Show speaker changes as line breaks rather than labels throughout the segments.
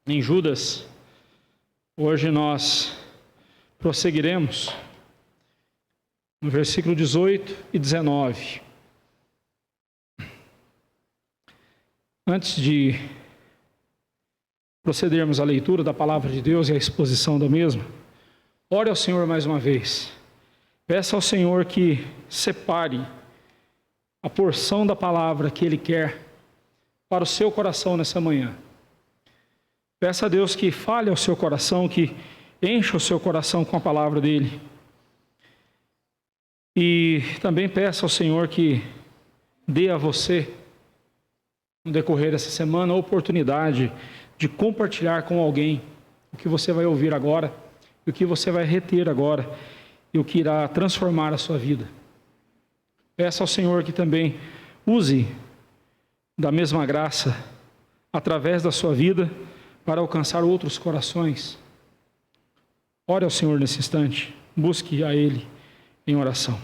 em Judas. Hoje nós prosseguiremos no versículo 18 e 19. Antes de procedermos à leitura da palavra de Deus e à exposição da mesma, ore ao Senhor mais uma vez. Peça ao Senhor que separe a porção da palavra que Ele quer para o seu coração nessa manhã. Peça a Deus que fale ao seu coração, que encha o seu coração com a palavra dEle. E também peça ao Senhor que dê a você, no decorrer dessa semana, a oportunidade de compartilhar com alguém o que você vai ouvir agora, e o que você vai reter agora, e o que irá transformar a sua vida. Peça ao Senhor que também use da mesma graça, através da sua vida, para alcançar outros corações. Ore ao Senhor nesse instante, busque a Ele em oração.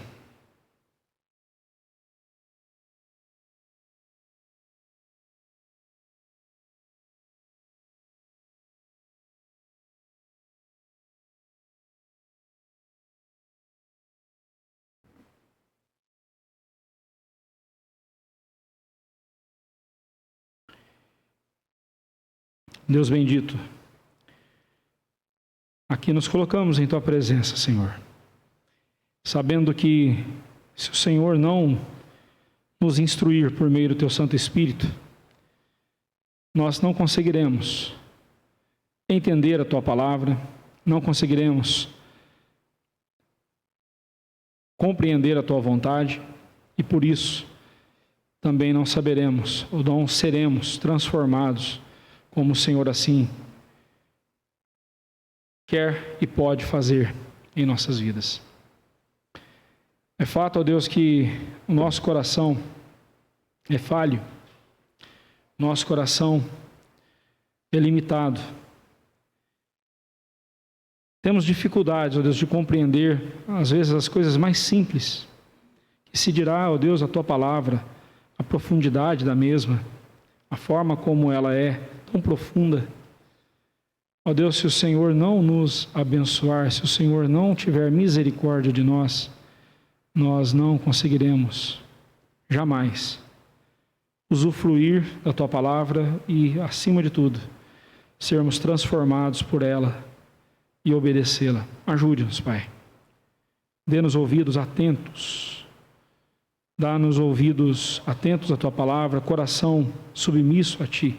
Deus bendito, aqui nos colocamos em Tua presença, Senhor, sabendo que se o Senhor não nos instruir por meio do Teu Santo Espírito, nós não conseguiremos entender a Tua palavra, não conseguiremos compreender a Tua vontade e por isso também não saberemos ou não seremos transformados como o Senhor assim quer e pode fazer em nossas vidas. É fato, ó Deus, que o nosso coração é falho, nosso coração é limitado. Temos dificuldades, ó Deus, de compreender, às vezes, as coisas mais simples, que se dirá, ó Deus, a Tua palavra, a profundidade da mesma, a forma como ela é tão profunda. Ó Deus, se o Senhor não nos abençoar, se o Senhor não tiver misericórdia de nós, nós não conseguiremos jamais usufruir da Tua palavra e, acima de tudo, sermos transformados por ela e obedecê-la. Ajude-nos, Pai. Dê-nos ouvidos atentos. Dá-nos ouvidos atentos à Tua palavra, coração submisso a Ti.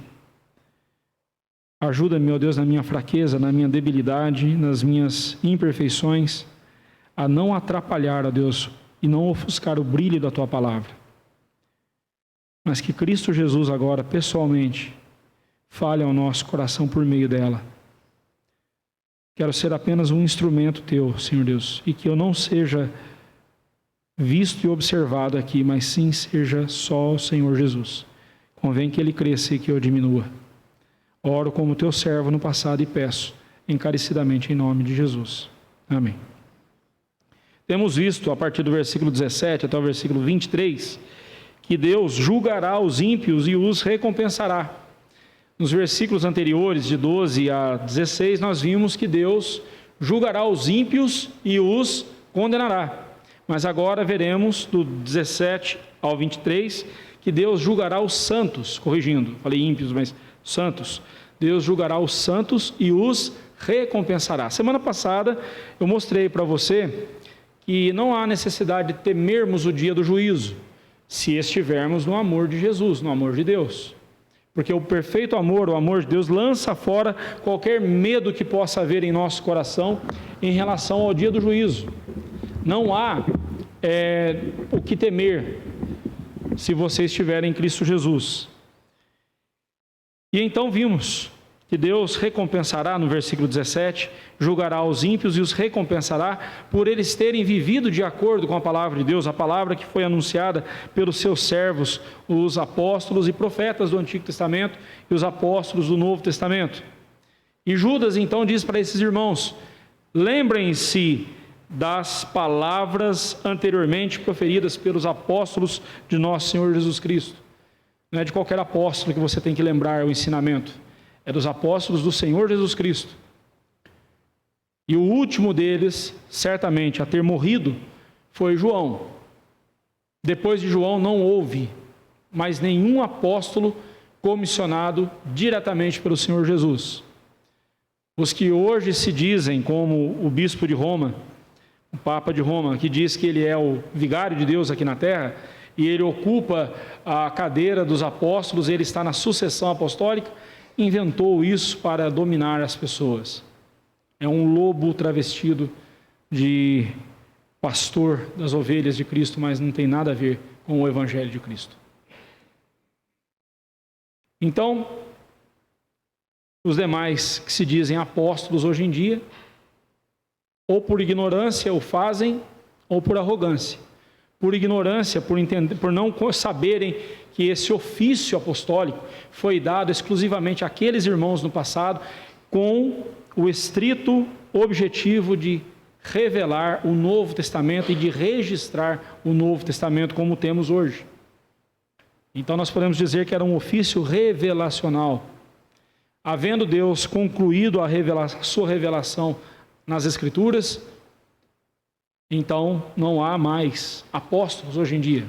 Ajuda-me, ó Deus, na minha fraqueza, na minha debilidade, nas minhas imperfeições, a não atrapalhar, ó Deus, e não ofuscar o brilho da Tua palavra. Mas que Cristo Jesus agora, pessoalmente, fale ao nosso coração por meio dela. Quero ser apenas um instrumento Teu, Senhor Deus, e que eu não seja visto e observado aqui, mas sim seja só o Senhor Jesus. Convém que Ele cresça e que eu diminua. Oro como Teu servo no passado e peço encarecidamente em nome de Jesus. Amém. Temos visto a partir do versículo 17 até o versículo 23 que Deus julgará os ímpios e os recompensará. Nos versículos anteriores, de 12 a 16, nós vimos que Deus julgará os ímpios e os condenará. Mas agora veremos, do 17 ao 23, que Deus julgará os santos, corrigindo, falei ímpios, mas santos. Deus julgará os santos e os recompensará. Semana passada eu mostrei para você que não há necessidade de temermos o dia do juízo, se estivermos no amor de Jesus, no amor de Deus. Porque o perfeito amor, o amor de Deus, lança fora qualquer medo que possa haver em nosso coração em relação ao dia do juízo. Não há o que temer se você estiver em Cristo Jesus. E então vimos que Deus recompensará, no versículo 17, julgará os ímpios e os recompensará por eles terem vivido de acordo com a palavra de Deus, a palavra que foi anunciada pelos seus servos, os apóstolos e profetas do Antigo Testamento e os apóstolos do Novo Testamento. E Judas então diz para esses irmãos: lembrem-se das palavras anteriormente proferidas pelos apóstolos de nosso Senhor Jesus Cristo. Não é de qualquer apóstolo que você tem que lembrar o ensinamento. é dos apóstolos do Senhor Jesus Cristo. E o último deles, certamente, a ter morrido, foi João. Depois de João não houve mais nenhum apóstolo comissionado diretamente pelo Senhor Jesus. Os que hoje se dizem, como o bispo de Roma, o Papa de Roma, que diz que ele é o vigário de Deus aqui na terra, e ele ocupa a cadeira dos apóstolos, ele está na sucessão apostólica, inventou isso para dominar as pessoas. É um lobo travestido de pastor das ovelhas de Cristo, mas não tem nada a ver com o Evangelho de Cristo. Então, os demais que se dizem apóstolos hoje em dia, ou por ignorância o fazem, ou por arrogância. Por ignorância, por não saberem que esse ofício apostólico foi dado exclusivamente àqueles irmãos no passado, com o estrito objetivo de revelar o Novo Testamento e de registrar o Novo Testamento como temos hoje. Então nós podemos dizer que era um ofício revelacional. Havendo Deus concluído sua revelação nas Escrituras, então não há mais apóstolos hoje em dia.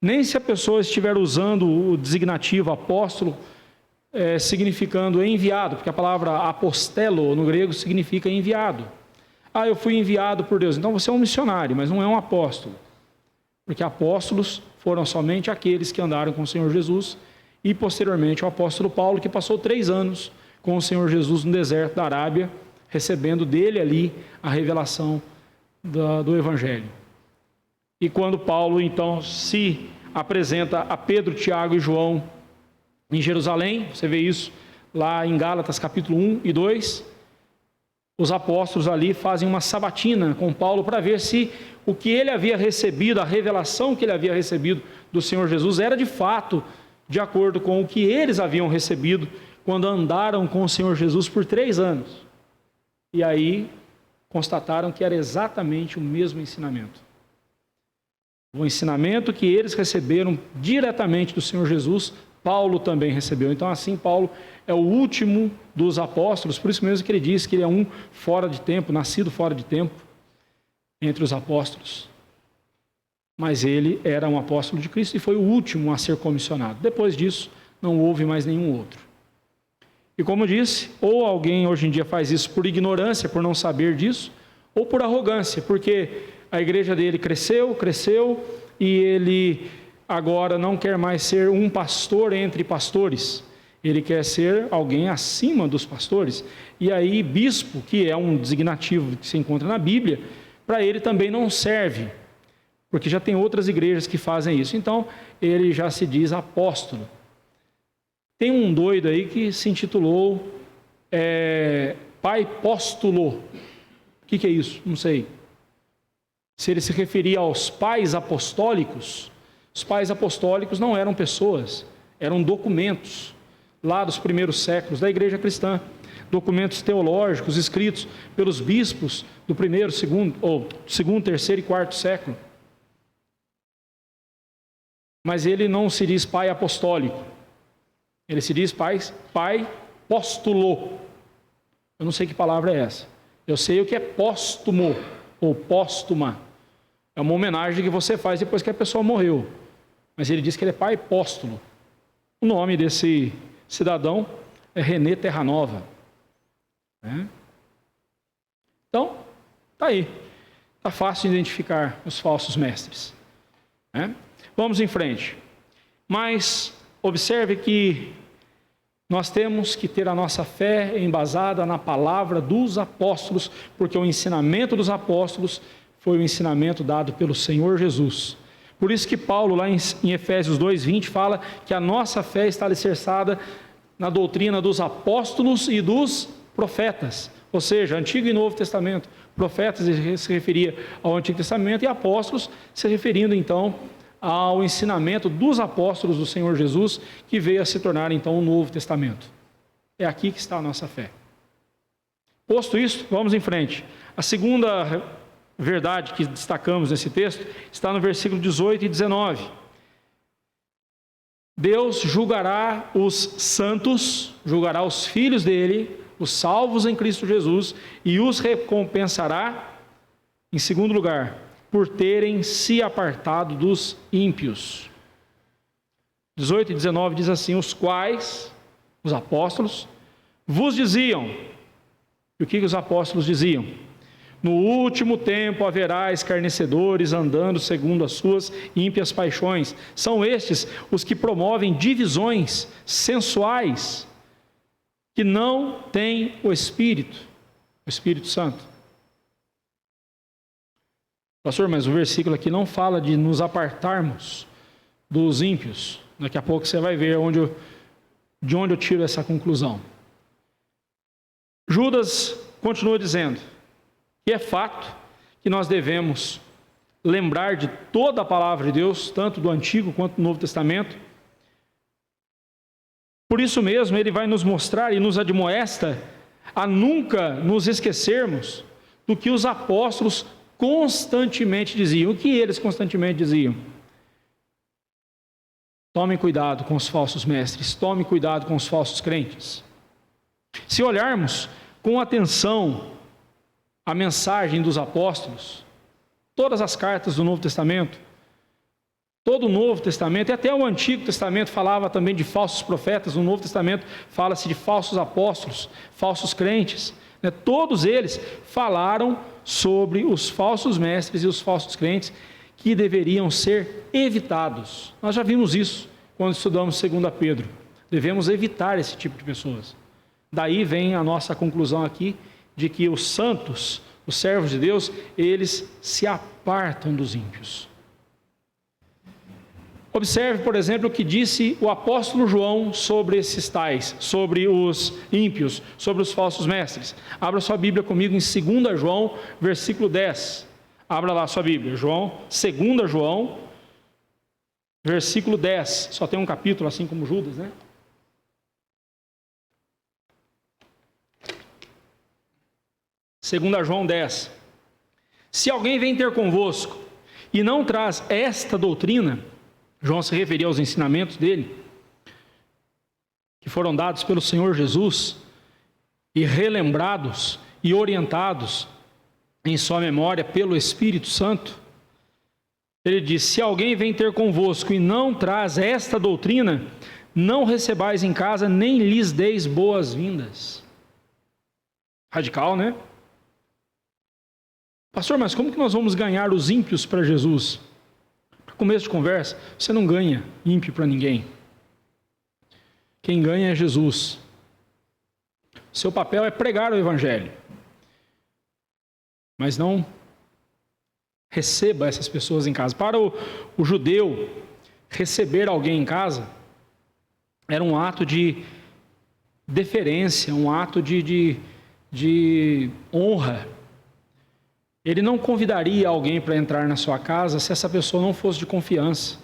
Nem se a pessoa estiver usando o designativo apóstolo, significando enviado, porque a palavra apostelo no grego significa enviado. Eu fui enviado por Deus. Então você é um missionário, mas não é um apóstolo. Porque apóstolos foram somente aqueles que andaram com o Senhor Jesus, e posteriormente o apóstolo Paulo, que passou 3 anos com o Senhor Jesus no deserto da Arábia, recebendo dele ali a revelação do Evangelho. E quando Paulo então se apresenta a Pedro, Tiago e João em Jerusalém, você vê isso lá em Gálatas capítulo 1 e 2, os apóstolos ali fazem uma sabatina com Paulo para ver se o que ele havia recebido, a revelação que ele havia recebido do Senhor Jesus era de fato de acordo com o que eles haviam recebido quando andaram com o Senhor Jesus por 3 anos. E aí constataram que era exatamente o mesmo ensinamento. O ensinamento que eles receberam diretamente do Senhor Jesus, Paulo também recebeu. Então assim, Paulo é o último dos apóstolos, por isso mesmo que ele diz que ele é um fora de tempo, nascido fora de tempo, entre os apóstolos. Mas ele era um apóstolo de Cristo e foi o último a ser comissionado. Depois disso, não houve mais nenhum outro. E como disse, ou alguém hoje em dia faz isso por ignorância, por não saber disso, ou por arrogância, porque a igreja dele cresceu, e ele agora não quer mais ser um pastor entre pastores. Ele quer ser alguém acima dos pastores. E aí, bispo, que é um designativo que se encontra na Bíblia, para ele também não serve, porque já tem outras igrejas que fazem isso. Então, ele já se diz apóstolo. Tem um doido aí que se intitulou Pai Póstulo. O que é isso? Não sei. Se ele se referia aos pais apostólicos, os pais apostólicos não eram pessoas, eram documentos, lá dos primeiros séculos da igreja cristã. Documentos teológicos escritos pelos bispos do primeiro, segundo, terceiro e quarto século. Mas ele não se diz pai apostólico. Ele se diz pai póstulo. Eu não sei que palavra é essa. Eu sei o que é póstumo ou póstuma. É uma homenagem que você faz depois que a pessoa morreu. Mas ele diz que ele é pai póstulo. O nome desse cidadão é René Terranova. Então, está aí. Está fácil de identificar os falsos mestres. Vamos em frente. Mas observe que nós temos que ter a nossa fé embasada na palavra dos apóstolos, porque o ensinamento dos apóstolos foi o ensinamento dado pelo Senhor Jesus. Por isso que Paulo, lá em Efésios 2:20, fala que a nossa fé está alicerçada na doutrina dos apóstolos e dos profetas, ou seja, Antigo e Novo Testamento. Profetas se referia ao Antigo Testamento e apóstolos se referindo então ao ensinamento dos apóstolos do Senhor Jesus, que veio a se tornar então o Novo Testamento. É aqui que está a nossa fé. Posto isso, vamos em frente. A segunda verdade que destacamos nesse texto está no versículo 18 e 19. Deus julgará os santos, julgará os filhos dele, os salvos em Cristo Jesus, e os recompensará, em segundo lugar, por terem se apartado dos ímpios. 18 e 19 diz assim: os quais, os apóstolos, vos diziam. E o que os apóstolos diziam? No último tempo haverá escarnecedores andando segundo as suas ímpias paixões. São estes os que promovem divisões sensuais, que não têm o Espírito Santo. Pastor, mas o versículo aqui não fala de nos apartarmos dos ímpios. Daqui a pouco você vai ver de onde eu tiro essa conclusão. Judas continua dizendo que é fato que nós devemos lembrar de toda a palavra de Deus, tanto do Antigo quanto do Novo Testamento. Por isso mesmo, ele vai nos mostrar e nos admoesta a nunca nos esquecermos do que os apóstolos constantemente diziam. O que eles constantemente diziam? Tomem cuidado com os falsos mestres, tomem cuidado com os falsos crentes. Se olharmos com atenção a mensagem dos apóstolos, todas as cartas do Novo Testamento, todo o Novo Testamento, e até o Antigo Testamento falava também de falsos profetas, no Novo Testamento fala-se de falsos apóstolos, falsos crentes, né? Todos eles falaram sobre os falsos mestres e os falsos crentes que deveriam ser evitados. Nós já vimos isso quando estudamos 2 Pedro. Devemos evitar esse tipo de pessoas. Daí vem a nossa conclusão aqui, de que os santos, os servos de Deus, eles se apartam dos ímpios. Observe, por exemplo, o que disse o apóstolo João sobre esses tais, sobre os ímpios, sobre os falsos mestres. Abra sua Bíblia comigo em 2 João, versículo 10. Abra lá sua Bíblia, 2 João, versículo 10. Só tem um capítulo, assim como Judas, né? Segunda João 10. Se alguém vem ter convosco e não traz esta doutrina, João se referia aos ensinamentos dele, que foram dados pelo Senhor Jesus, e relembrados e orientados em sua memória pelo Espírito Santo. Ele diz: se alguém vem ter convosco e não traz esta doutrina, não recebais em casa, nem lhes deis boas-vindas. Radical, né? Pastor, mas como que nós vamos ganhar os ímpios para Jesus? Para começo de conversa, você não ganha ímpio para ninguém. Quem ganha é Jesus. Seu papel é pregar o Evangelho. Mas não receba essas pessoas em casa. Para o judeu, receber alguém em casa era um ato de deferência, um ato de honra. Ele não convidaria alguém para entrar na sua casa se essa pessoa não fosse de confiança.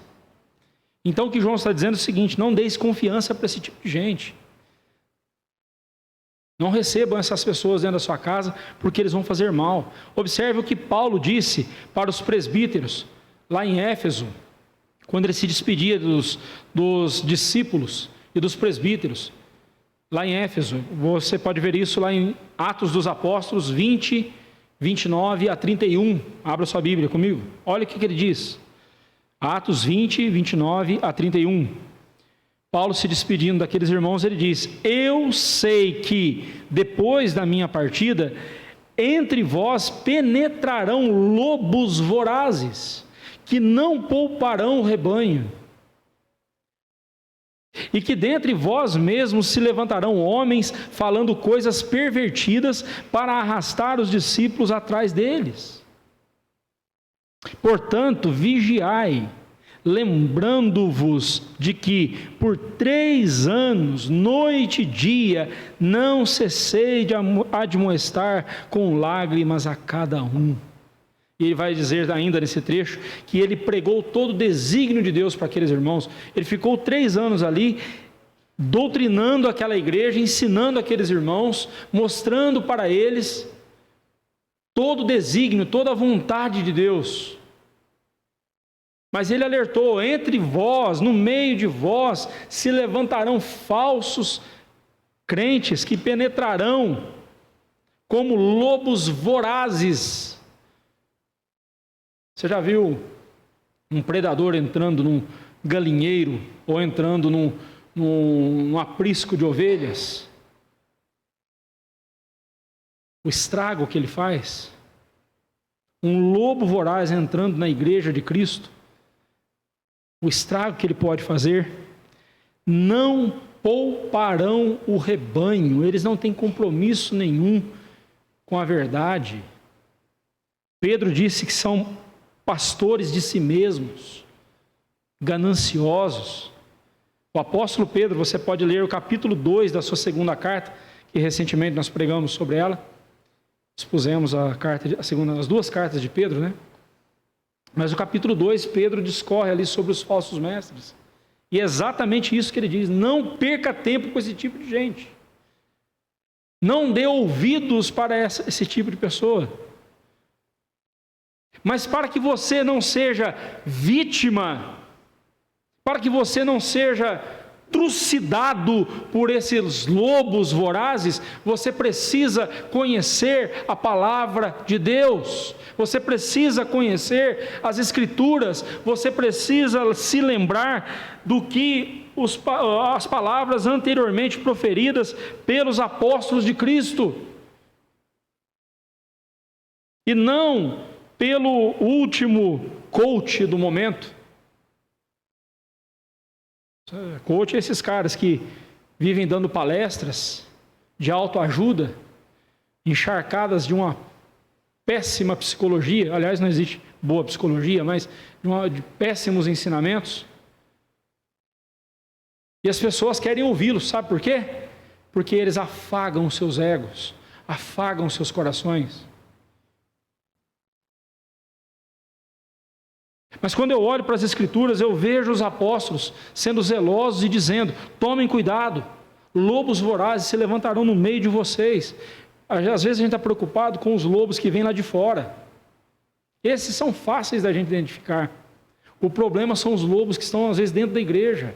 Então o que João está dizendo é o seguinte: não deis confiança para esse tipo de gente. Não recebam essas pessoas dentro da sua casa, porque eles vão fazer mal. Observe o que Paulo disse para os presbíteros, lá em Éfeso, quando ele se despedia dos discípulos e dos presbíteros. Lá em Éfeso, você pode ver isso lá em Atos dos Apóstolos 20, 29 a 31. Abra sua Bíblia comigo. Olha o que ele diz. Atos 20, 29 a 31. Paulo, se despedindo daqueles irmãos, ele diz: eu sei que depois da minha partida, entre vós penetrarão lobos vorazes, que não pouparão o rebanho. E que dentre vós mesmos se levantarão homens falando coisas pervertidas para arrastar os discípulos atrás deles. Portanto, vigiai, lembrando-vos de que por 3 anos, noite e dia, não cessei de admoestar com lágrimas a cada um. E ele vai dizer ainda nesse trecho que ele pregou todo o desígnio de Deus para aqueles irmãos. Ele ficou 3 anos ali, doutrinando aquela igreja, ensinando aqueles irmãos, mostrando para eles todo o desígnio, toda a vontade de Deus. Mas ele alertou: entre vós, no meio de vós, se levantarão falsos crentes que penetrarão como lobos vorazes. Você já viu um predador entrando num galinheiro ou entrando num aprisco de ovelhas? O estrago que ele faz. Um lobo voraz entrando na igreja de Cristo, o estrago que ele pode fazer. Não pouparão o rebanho, eles não têm compromisso nenhum com a verdade. Pedro disse que são pastores de si mesmos, gananciosos. O apóstolo Pedro, você pode ler o capítulo 2 da sua segunda carta, que recentemente nós pregamos sobre ela, expusemos as duas cartas de Pedro, né? Mas no capítulo 2, Pedro discorre ali sobre os falsos mestres. E é exatamente isso que ele diz: não perca tempo com esse tipo de gente. Não dê ouvidos para esse tipo de pessoa. Mas para que você não seja vítima, para que você não seja trucidado por esses lobos vorazes, você precisa conhecer a palavra de Deus, você precisa conhecer as Escrituras, você precisa se lembrar do que as palavras anteriormente proferidas pelos apóstolos de Cristo, e não pelo último coach do momento. Coach é esses caras que vivem dando palestras de autoajuda, encharcadas de uma péssima psicologia. Aliás, não existe boa psicologia, mas de péssimos ensinamentos. E as pessoas querem ouvi-los, sabe por quê? Porque eles afagam os seus egos, afagam os seus corações. Mas quando eu olho para as Escrituras, eu vejo os apóstolos sendo zelosos e dizendo: tomem cuidado, lobos vorazes se levantarão no meio de vocês. Às vezes a gente está preocupado com os lobos que vêm lá de fora. Esses são fáceis da gente identificar. O problema são os lobos que estão às vezes dentro da igreja.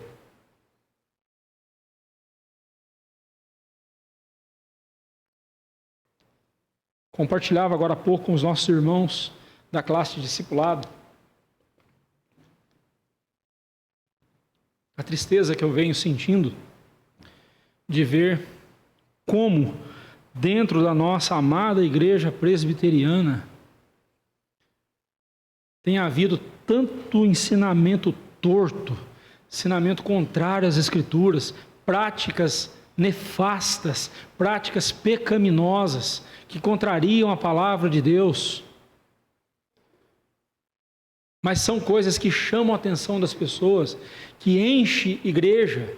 Compartilhava agora há pouco com os nossos irmãos da classe de discipulado a tristeza que eu venho sentindo de ver como dentro da nossa amada igreja presbiteriana tem havido tanto ensinamento torto, ensinamento contrário às Escrituras, práticas nefastas, práticas pecaminosas que contrariam a palavra de Deus. Mas são coisas que chamam a atenção das pessoas, que enche igreja.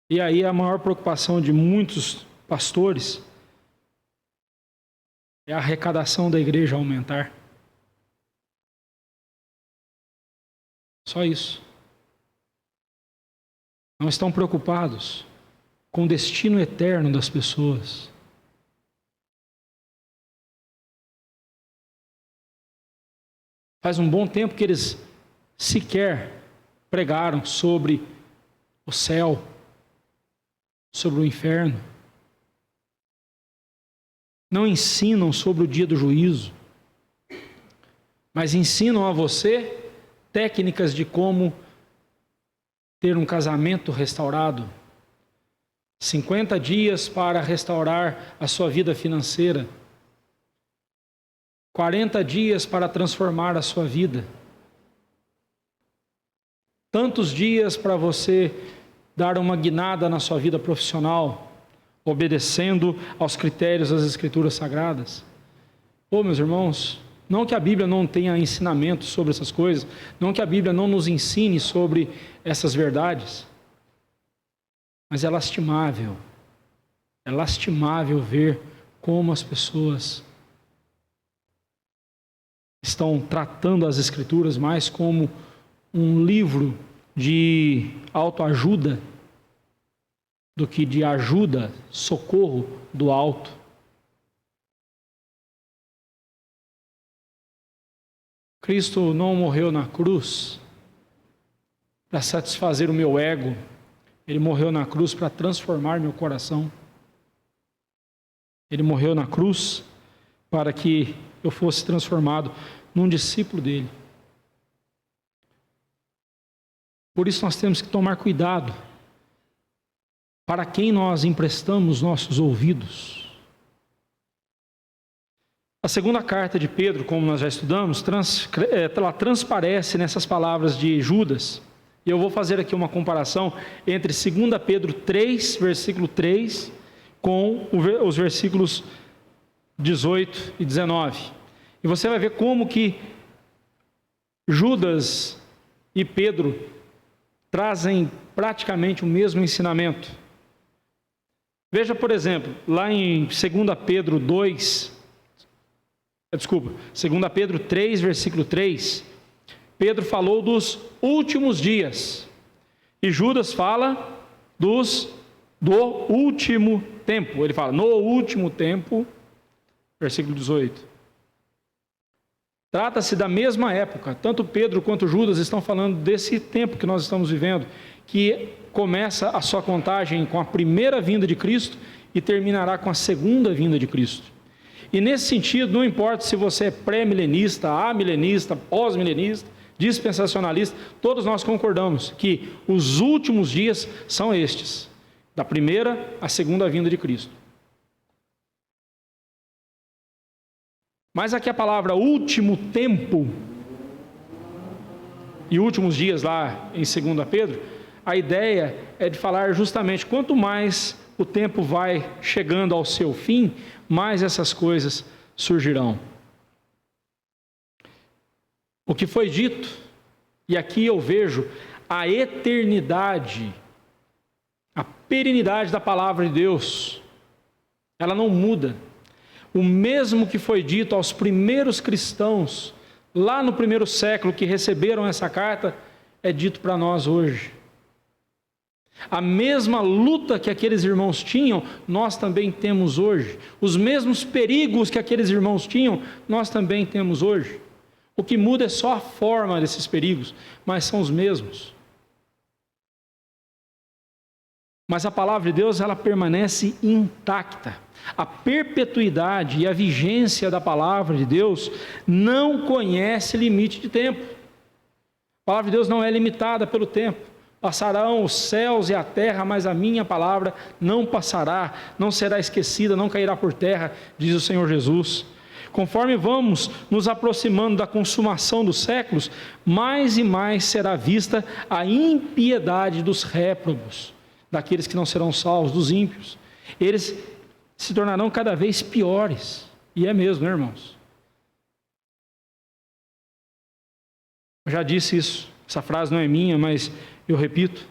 E aí a maior preocupação de muitos pastores é a arrecadação da igreja aumentar. Só isso. Não estão preocupados com o destino eterno das pessoas. Faz um bom tempo que eles sequer pregaram sobre o céu, sobre o inferno. Não ensinam sobre o dia do juízo, mas ensinam a você técnicas de como ter um casamento restaurado, 50 dias para restaurar a sua vida financeira, 40 dias para transformar a sua vida, tantos dias para você dar uma guinada na sua vida profissional, obedecendo aos critérios das Escrituras Sagradas. Meus irmãos, não que a Bíblia não tenha ensinamento sobre essas coisas, não que a Bíblia não nos ensine sobre essas verdades, mas é lastimável ver como as pessoas estão tratando as Escrituras mais como um livro de autoajuda do que de ajuda, socorro do alto. Cristo não morreu na cruz para satisfazer o meu ego. Ele morreu na cruz para transformar meu coração. Ele morreu na cruz para que eu fosse transformado num discípulo dele. Por isso nós temos que tomar cuidado para quem nós emprestamos nossos ouvidos. A segunda carta de Pedro, como nós já estudamos, ela transparece nessas palavras de Judas. E eu vou fazer aqui uma comparação entre 2 Pedro 3, versículo 3, com os versículos 18 e 19. E você vai ver como que Judas e Pedro trazem praticamente o mesmo ensinamento. Veja, por exemplo, lá em 2 Pedro 3, versículo 3, Pedro falou dos últimos dias, e Judas fala do último tempo. Ele fala, no último tempo, versículo 18. Trata-se da mesma época, tanto Pedro quanto Judas estão falando desse tempo que nós estamos vivendo, que começa a sua contagem com a primeira vinda de Cristo e terminará com a segunda vinda de Cristo. E nesse sentido, não importa se você é pré-milenista, amilenista, pós-milenista, dispensacionalista, todos nós concordamos que os últimos dias são estes, da primeira à segunda vinda de Cristo. Mas aqui a palavra último tempo e últimos dias lá em 2 Pedro, a ideia é de falar justamente quanto mais o tempo vai chegando ao seu fim, mais essas coisas surgirão. O que foi dito, e aqui eu vejo a eternidade, a perenidade da palavra de Deus, ela não muda. O mesmo que foi dito aos primeiros cristãos, lá no primeiro século, que receberam essa carta, é dito para nós hoje. A mesma luta que aqueles irmãos tinham, nós também temos hoje. Os mesmos perigos que aqueles irmãos tinham, nós também temos hoje. O que muda é só a forma desses perigos, mas são os mesmos. Mas a palavra de Deus, ela permanece intacta. A perpetuidade e a vigência da palavra de Deus não conhece limite de tempo. A palavra de Deus não é limitada pelo tempo. Passarão os céus e a terra, mas a minha palavra não passará, não será esquecida, não cairá por terra, diz o Senhor Jesus. Conforme vamos nos aproximando da consumação dos séculos, mais e mais será vista a impiedade dos réprobos, daqueles que não serão salvos, dos ímpios. Eles se tornarão cada vez piores. E é mesmo, né, irmãos? Eu já disse isso, essa frase não é minha, mas eu repito,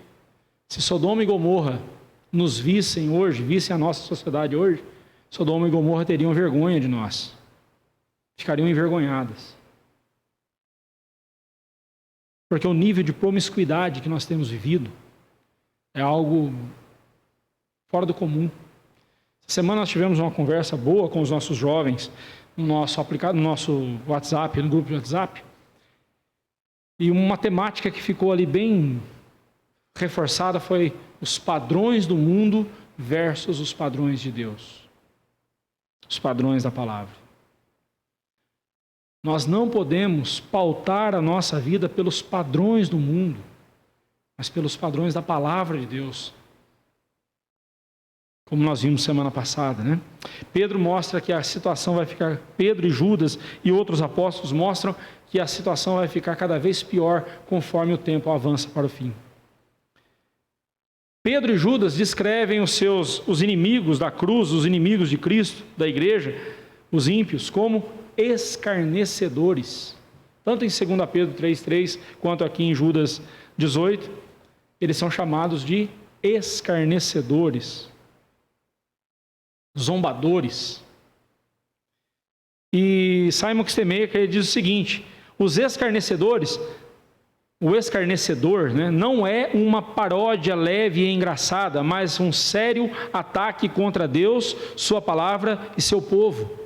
se Sodoma e Gomorra nos vissem hoje, vissem a nossa sociedade hoje, Sodoma e Gomorra teriam vergonha de nós, ficariam envergonhadas. Porque o nível de promiscuidade que nós temos vivido é algo fora do comum. Essa semana nós tivemos uma conversa boa com os nossos jovens, no nosso WhatsApp, no grupo de WhatsApp, e uma temática que ficou ali bem reforçada foi os padrões do mundo versus os padrões de Deus. Os padrões da palavra. Nós não podemos pautar a nossa vida pelos padrões do mundo, mas pelos padrões da palavra de Deus. Como nós vimos semana passada, né? Pedro mostra que a situação vai ficar, Pedro e Judas e outros apóstolos mostram que a situação vai ficar cada vez pior conforme o tempo avança para o fim. Pedro e Judas descrevem os inimigos da cruz, os inimigos de Cristo, da igreja, os ímpios, como escarnecedores. Tanto em 2 Pedro 3,3 quanto aqui em Judas 18, eles são chamados de escarnecedores, zombadores. E Simon Kistemaker diz o seguinte: os escarnecedores, o escarnecedor, né, não é uma paródia leve e engraçada, mas um sério ataque contra Deus, sua palavra e seu povo.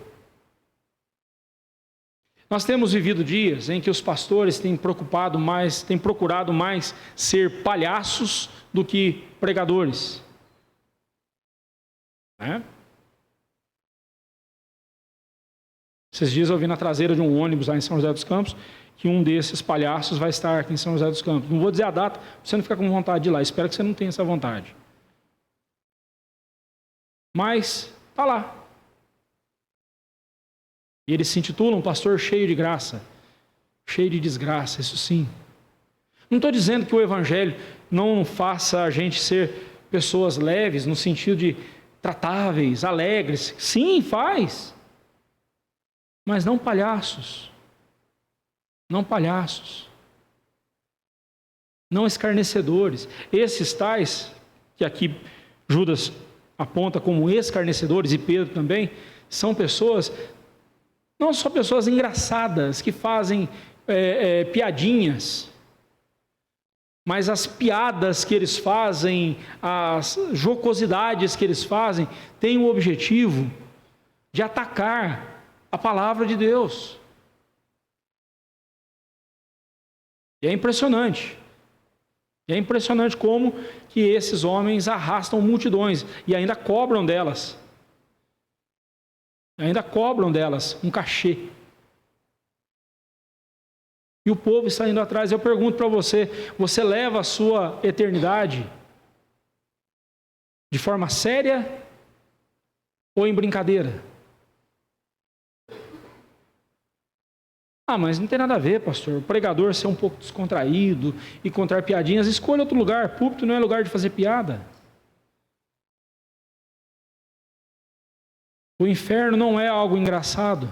Nós temos vivido dias em que os pastores têm procurado mais ser palhaços do que pregadores. Esses dias eu vi na traseira de um ônibus lá em São José dos Campos que um desses palhaços vai estar aqui em São José dos Campos. Não vou dizer a data, para você não ficar com vontade de ir lá. Espero que você não tenha essa vontade. Mas está lá. E eles se intitulam um pastor cheio de graça, cheio de desgraça, isso sim. Não estou dizendo que o Evangelho não faça a gente ser pessoas leves, no sentido de tratáveis, alegres. Sim, faz. Mas não palhaços. Não palhaços. Não escarnecedores. Esses tais, que aqui Judas aponta como escarnecedores, e Pedro também, são pessoas, não só pessoas engraçadas, que fazem piadinhas, mas as piadas que eles fazem, as jocosidades que eles fazem, têm o objetivo de atacar a palavra de Deus. E é impressionante. E é impressionante como que esses homens arrastam multidões e ainda cobram delas. Ainda cobram delas um cachê. E o povo está indo atrás. Eu pergunto para você, você leva a sua eternidade de forma séria ou em brincadeira? Ah, mas não tem nada a ver, pastor. O pregador ser um pouco descontraído e contar piadinhas, escolha outro lugar. Púlpito não é lugar de fazer piada. O inferno não é algo engraçado.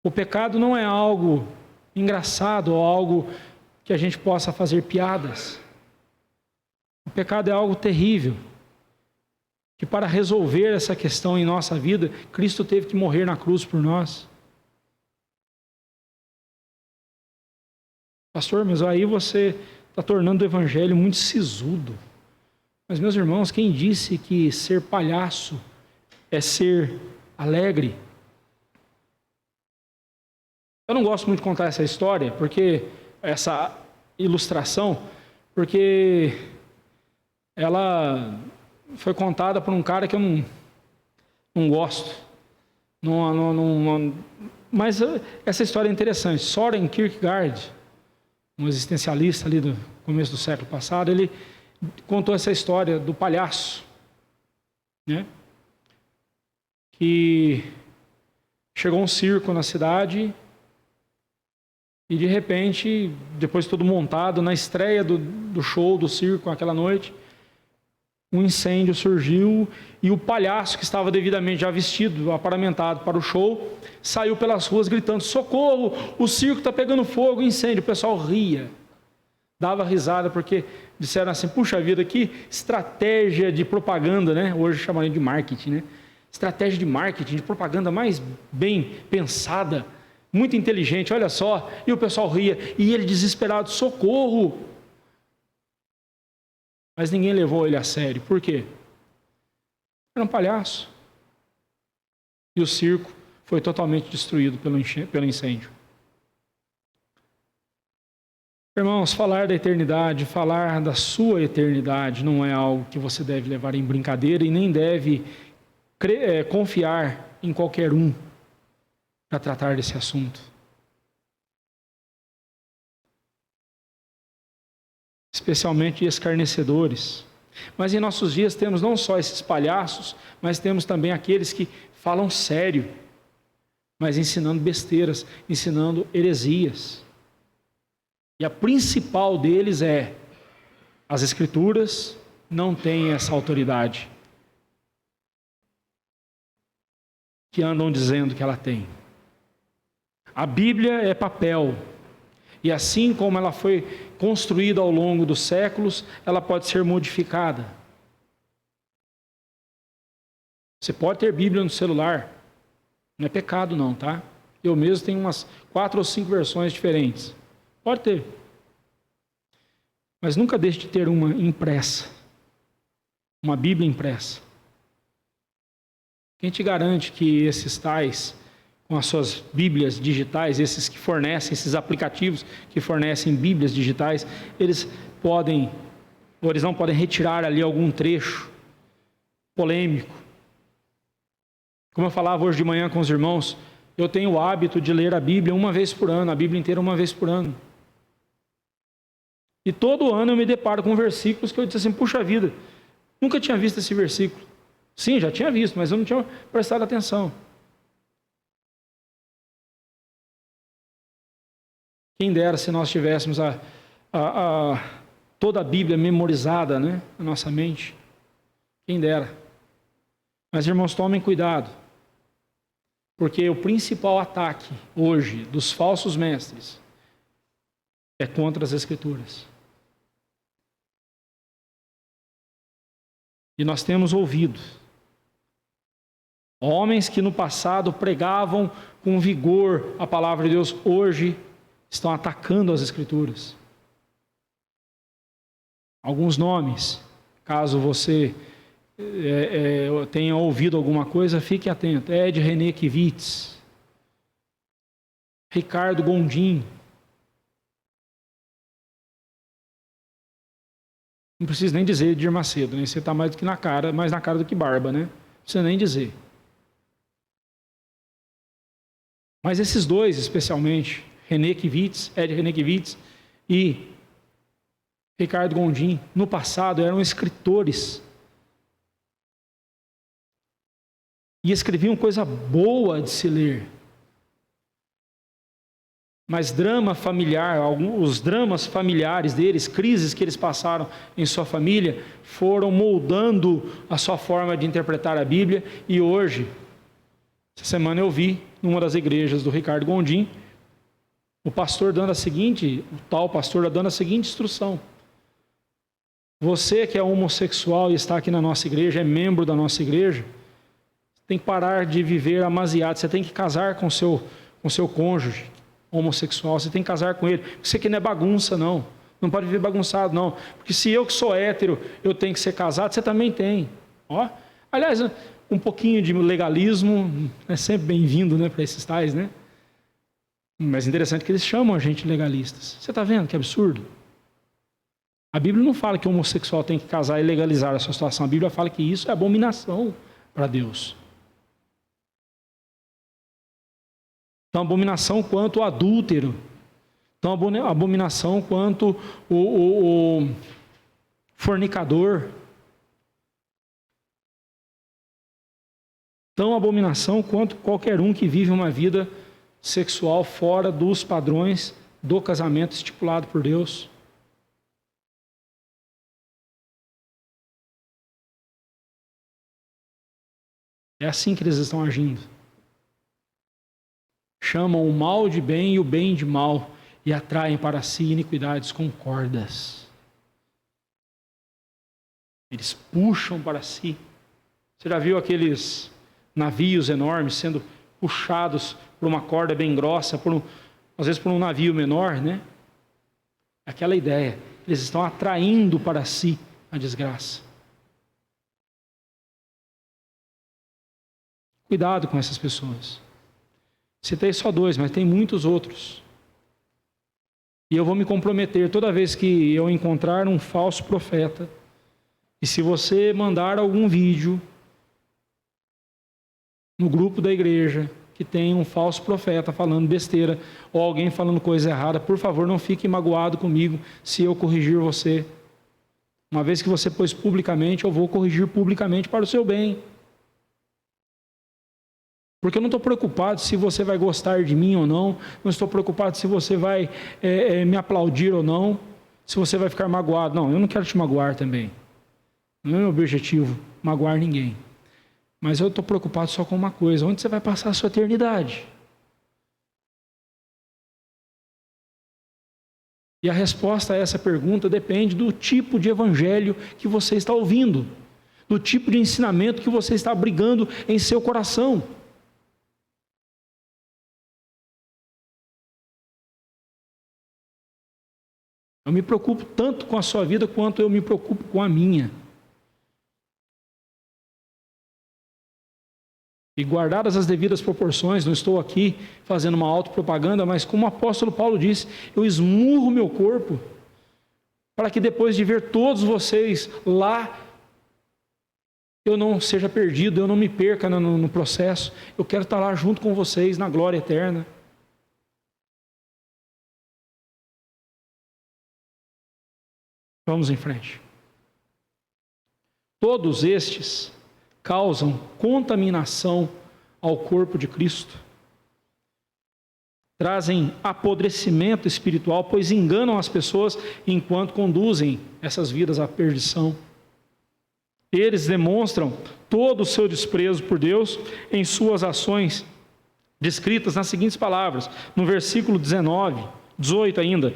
O pecado não é algo engraçado ou algo que a gente possa fazer piadas. O pecado é algo terrível. Que para resolver essa questão em nossa vida, Cristo teve que morrer na cruz por nós. Pastor, mas aí você está tornando o evangelho muito sisudo. Mas, meus irmãos, quem disse que ser palhaço é ser alegre? Eu não gosto muito de contar essa história, essa ilustração, porque ela foi contada por um cara que eu não gosto. Mas essa história é interessante. Søren Kierkegaard, um existencialista ali do começo do século passado, ele contou essa história do palhaço, né? Que chegou um circo na cidade e de repente, depois de tudo montado, na estreia do show do circo aquela noite, um incêndio surgiu e o palhaço, que estava devidamente já vestido, aparamentado para o show, saiu pelas ruas gritando: socorro, o circo está pegando fogo, incêndio. O pessoal ria, dava risada, porque disseram assim: puxa vida, que estratégia de propaganda, né? Hoje chamaram de marketing, né? Estratégia de marketing, de propaganda mais bem pensada, muito inteligente, olha só. E o pessoal ria, e ele desesperado: socorro. Mas ninguém levou ele a sério. Por quê? Era um palhaço. E o circo foi totalmente destruído pelo incêndio. Irmãos, falar da eternidade, falar da sua eternidade não é algo que você deve levar em brincadeira e nem deve confiar em qualquer um para tratar desse assunto. Especialmente escarnecedores. Mas em nossos dias temos não só esses palhaços, mas temos também aqueles que falam sério, mas ensinando besteiras, ensinando heresias. E a principal deles é: as Escrituras não têm essa autoridade que andam dizendo que ela tem. A Bíblia é papel. E assim como ela foi construída ao longo dos séculos, ela pode ser modificada. Você pode ter Bíblia no celular. Não é pecado não, tá? Eu mesmo tenho umas 4 ou 5 versões diferentes. Pode ter. Mas nunca deixe de ter uma impressa. Uma Bíblia impressa. Quem te garante que esses tais com as suas Bíblias digitais, esses que fornecem, esses aplicativos que fornecem Bíblias digitais, eles não podem retirar ali algum trecho polêmico. Como eu falava hoje de manhã com os irmãos, eu tenho o hábito de ler a Bíblia uma vez por ano, a Bíblia inteira uma vez por ano. E todo ano eu me deparo com versículos que eu disse assim, puxa vida, nunca tinha visto esse versículo. Sim, já tinha visto, mas eu não tinha prestado atenção. Quem dera se nós tivéssemos toda a Bíblia memorizada, né, na nossa mente. Quem dera. Mas, irmãos, tomem cuidado. Porque o principal ataque hoje dos falsos mestres é contra as Escrituras. E nós temos ouvido homens que no passado pregavam com vigor a palavra de Deus, hoje estão atacando as Escrituras. Alguns nomes, caso você tenha ouvido alguma coisa, fique atento. Ed René Kivitz, Ricardo Gondim. Não preciso nem dizer Edir Macedo, né? Você está mais do que na cara, mais na cara do que barba, né? Não precisa nem dizer. Mas esses dois, especialmente, Ed René Kivitz e Ricardo Gondim, no passado eram escritores e escreviam coisa boa de se ler. Mas drama familiar, os dramas familiares deles, crises que eles passaram em sua família, foram moldando a sua forma de interpretar a Bíblia. E hoje, essa semana eu vi, numa das igrejas do Ricardo Gondim, o tal pastor dando a seguinte instrução: você que é homossexual e está aqui na nossa igreja, é membro da nossa igreja, tem que parar de viver amasiado, você tem que casar com seu cônjuge homossexual, você tem que casar com ele. Isso aqui não é bagunça, não pode viver bagunçado, não, porque se eu que sou hétero, eu tenho que ser casado, você também tem. Aliás, um pouquinho de legalismo é sempre bem-vindo, né, para esses tais, né? Mas interessante que eles chamam a gente de legalistas. Você está vendo que absurdo? A Bíblia não fala que o homossexual tem que casar e legalizar a sua situação. A Bíblia fala que isso é abominação para Deus. Tão abominação quanto o adúltero. Tão abominação quanto o fornicador. Tão abominação quanto qualquer um que vive uma vida sexual fora dos padrões do casamento estipulado por Deus. É assim que eles estão agindo. Chamam o mal de bem e o bem de mal e atraem para si iniquidades com cordas. Eles puxam para si. Você já viu aqueles navios enormes sendo puxados por uma corda bem grossa, às vezes por um navio menor, né? Aquela ideia. Eles estão atraindo para si a desgraça. Cuidado com essas pessoas. Citei só dois, mas tem muitos outros. E eu vou me comprometer toda vez que eu encontrar um falso profeta, e se você mandar algum vídeo no grupo da igreja que tem um falso profeta falando besteira, ou alguém falando coisa errada, por favor, não fique magoado comigo se eu corrigir você. Uma vez que você pôs publicamente, eu vou corrigir publicamente para o seu bem. Porque eu não estou preocupado se você vai gostar de mim ou não estou preocupado se você vai me aplaudir ou não, se você vai ficar magoado. Não, eu não quero te magoar também. Não é meu objetivo magoar ninguém. Mas eu estou preocupado só com uma coisa: onde você vai passar a sua eternidade? E a resposta a essa pergunta depende do tipo de evangelho que você está ouvindo, do tipo de ensinamento que você está abrigando em seu coração. Eu me preocupo tanto com a sua vida quanto eu me preocupo com a minha. E guardadas as devidas proporções, não estou aqui fazendo uma autopropaganda, mas como o apóstolo Paulo disse, eu esmurro meu corpo, para que depois de ver todos vocês lá, eu não seja perdido, eu não me perca no processo. Eu quero estar lá junto com vocês na glória eterna. Vamos em frente. Todos estes causam contaminação ao corpo de Cristo. Trazem apodrecimento espiritual, pois enganam as pessoas enquanto conduzem essas vidas à perdição. Eles demonstram todo o seu desprezo por Deus em suas ações, descritas nas seguintes palavras, no versículo 18 ainda.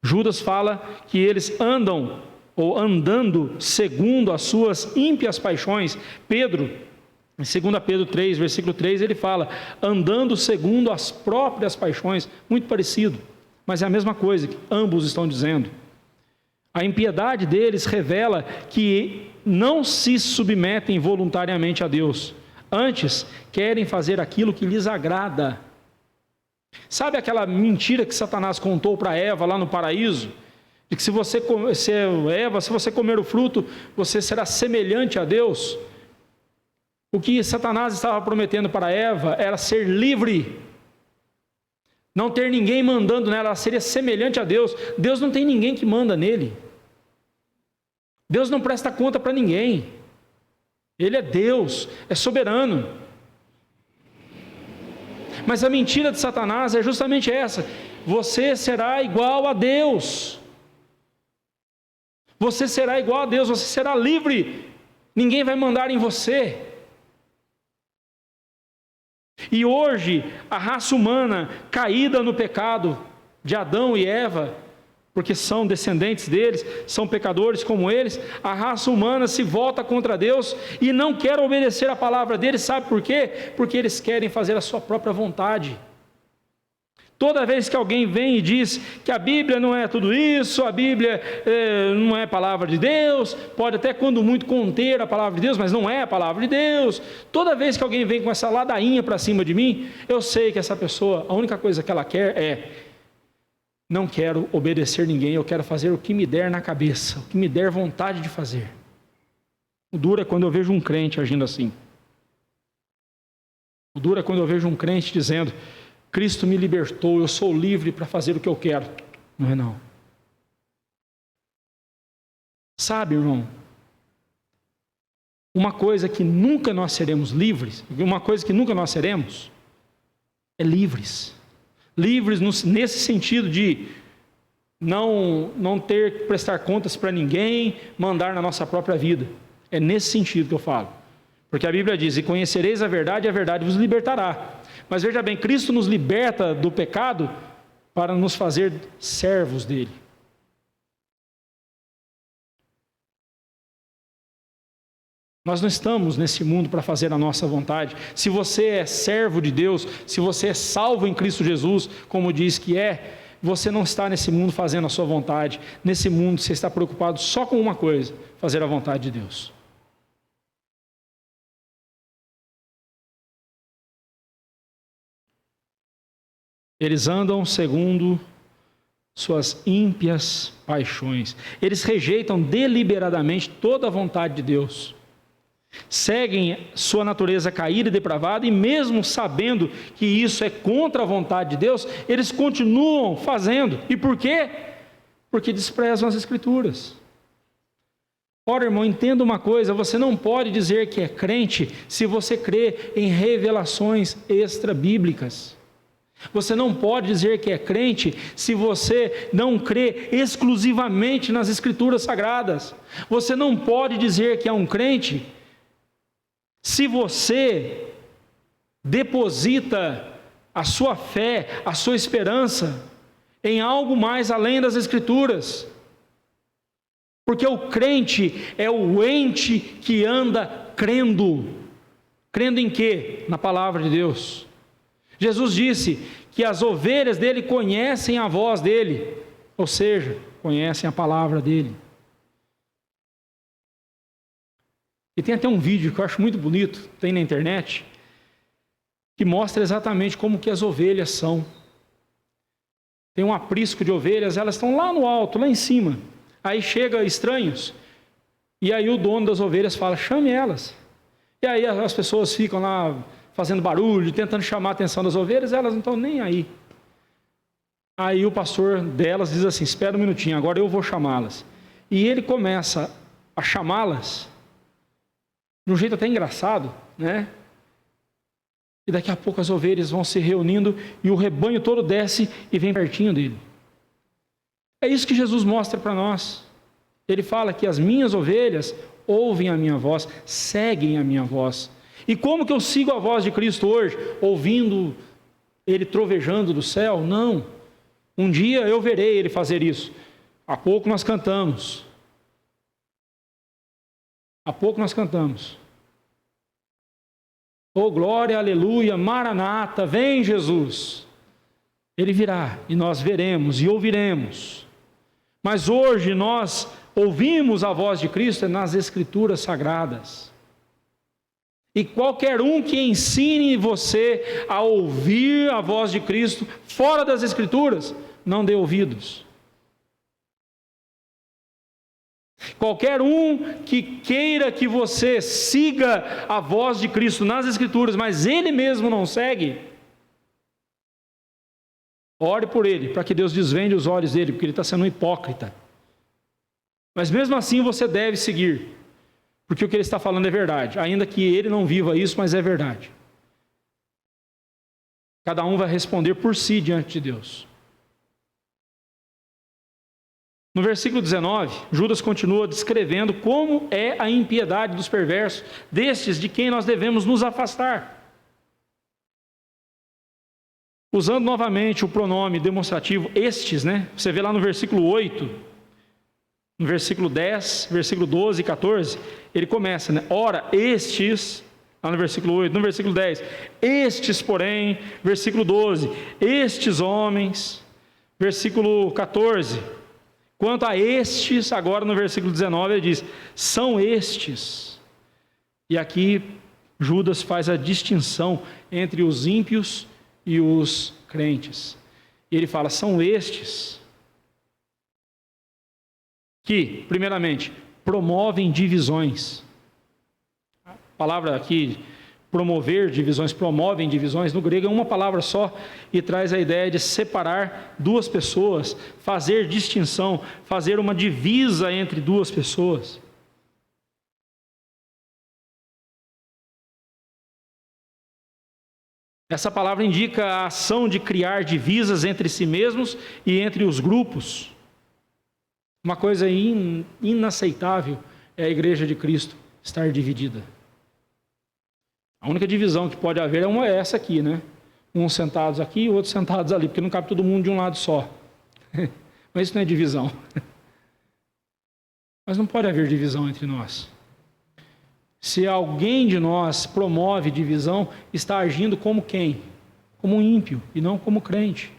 Judas fala que eles andam, ou andando, segundo as suas ímpias paixões. Pedro, em 2 Pedro 3, versículo 3, ele fala, andando segundo as próprias paixões, muito parecido, mas é a mesma coisa que ambos estão dizendo. A impiedade deles revela que não se submetem voluntariamente a Deus, antes querem fazer aquilo que lhes agrada. Sabe aquela mentira que Satanás contou para Eva lá no paraíso? De que se você comer o fruto, você será semelhante a Deus. O que Satanás estava prometendo para Eva era ser livre, não ter ninguém mandando nela, ela seria semelhante a Deus. Deus não tem ninguém que manda nele. Deus não presta conta para ninguém. Ele é Deus, é soberano. Mas a mentira de Satanás é justamente essa: você será igual a Deus. Você será igual a Deus, você será livre. Ninguém vai mandar em você. E hoje, a raça humana caída no pecado de Adão e Eva, porque são descendentes deles, são pecadores como eles, a raça humana se volta contra Deus e não quer obedecer a palavra dele. Sabe por quê? Porque eles querem fazer a sua própria vontade. Toda vez que alguém vem e diz que a Bíblia não é tudo isso, a Bíblia não é a palavra de Deus, pode até quando muito conter a palavra de Deus, mas não é a palavra de Deus. Toda vez que alguém vem com essa ladainha para cima de mim, eu sei que essa pessoa, a única coisa que ela quer é: não quero obedecer ninguém, eu quero fazer o que me der na cabeça, o que me der vontade de fazer. O duro é quando eu vejo um crente agindo assim. O duro é quando eu vejo um crente dizendo: Cristo me libertou, eu sou livre para fazer o que eu quero. Não é não. Sabe, irmão, uma coisa que nunca nós seremos livres, uma coisa que nunca nós seremos, é livres. Livres nesse sentido de não ter que prestar contas para ninguém, mandar na nossa própria vida. É nesse sentido que eu falo. Porque a Bíblia diz: e conhecereis a verdade vos libertará. Mas veja bem, Cristo nos liberta do pecado para nos fazer servos dele. Nós não estamos nesse mundo para fazer a nossa vontade. Se você é servo de Deus, se você é salvo em Cristo Jesus, como diz que é, você não está nesse mundo fazendo a sua vontade. Nesse mundo você está preocupado só com uma coisa: fazer a vontade de Deus. Eles andam segundo suas ímpias paixões. Eles rejeitam deliberadamente toda a vontade de Deus. Seguem sua natureza caída e depravada, e mesmo sabendo que isso é contra a vontade de Deus, eles continuam fazendo. E por quê? Porque desprezam as Escrituras. Ora, irmão, entenda uma coisa: você não pode dizer que é crente se você crê em revelações extra-bíblicas. Você não pode dizer que é crente se você não crê exclusivamente nas Escrituras Sagradas. Você não pode dizer que é um crente se você deposita a sua fé, a sua esperança em algo mais além das Escrituras. Porque o crente é o ente que anda crendo. Crendo em quê? Na palavra de Deus. Jesus disse que as ovelhas dele conhecem a voz dele, ou seja, conhecem a palavra dele. E tem até um vídeo que eu acho muito bonito, tem na internet, que mostra exatamente como que as ovelhas são. Tem um aprisco de ovelhas, elas estão lá no alto, lá em cima. Aí chega estranhos, e aí o dono das ovelhas fala, chame elas. E aí as pessoas ficam lá fazendo barulho, tentando chamar a atenção das ovelhas, elas não estão nem aí. Aí o pastor delas diz assim, espera um minutinho, agora eu vou chamá-las. E ele começa a chamá-las, de um jeito até engraçado, né? E daqui a pouco as ovelhas vão se reunindo e o rebanho todo desce e vem pertinho dele. É isso que Jesus mostra para nós. Ele fala que as minhas ovelhas ouvem a minha voz, seguem a minha voz. E como que eu sigo a voz de Cristo hoje? Ouvindo Ele trovejando do céu? Não. Um dia eu verei Ele fazer isso. Há pouco nós cantamos. Oh glória, aleluia, Maranata, vem Jesus. Ele virá e nós veremos e ouviremos. Mas hoje nós ouvimos a voz de Cristo nas Escrituras Sagradas. E qualquer um que ensine você a ouvir a voz de Cristo fora das Escrituras, não dê ouvidos. Qualquer um que queira que você siga a voz de Cristo nas Escrituras, mas ele mesmo não segue, ore por ele, para que Deus desvende os olhos dele, porque ele está sendo um hipócrita. Mas mesmo assim você deve seguir, porque o que ele está falando é verdade, ainda que ele não viva isso, mas é verdade. Cada um vai responder por si diante de Deus. No versículo 19, Judas continua descrevendo como é a impiedade dos perversos, destes de quem nós devemos nos afastar. Usando novamente o pronome demonstrativo estes, né? Você vê lá no versículo 8, no versículo 10, versículo 12 e 14, ele começa, né? Ora, estes, lá no versículo 8, no versículo 10, estes, porém, versículo 12, estes homens, versículo 14, quanto a estes, agora no versículo 19, ele diz, são estes. E aqui Judas faz a distinção entre os ímpios e os crentes. E ele fala, são estes que, primeiramente, promovem divisões. A palavra aqui, promover divisões, promovem divisões, no grego é uma palavra só e traz a ideia de separar duas pessoas, fazer distinção, fazer uma divisa entre duas pessoas. Essa palavra indica a ação de criar divisas entre si mesmos e entre os grupos. Uma coisa inaceitável é a igreja de Cristo estar dividida. A única divisão que pode haver é essa aqui, né? Uns sentados aqui e outros sentados ali, porque não cabe todo mundo de um lado só. Mas isso não é divisão. Mas não pode haver divisão entre nós. Se alguém de nós promove divisão, está agindo como quem? Como um ímpio e não como crente.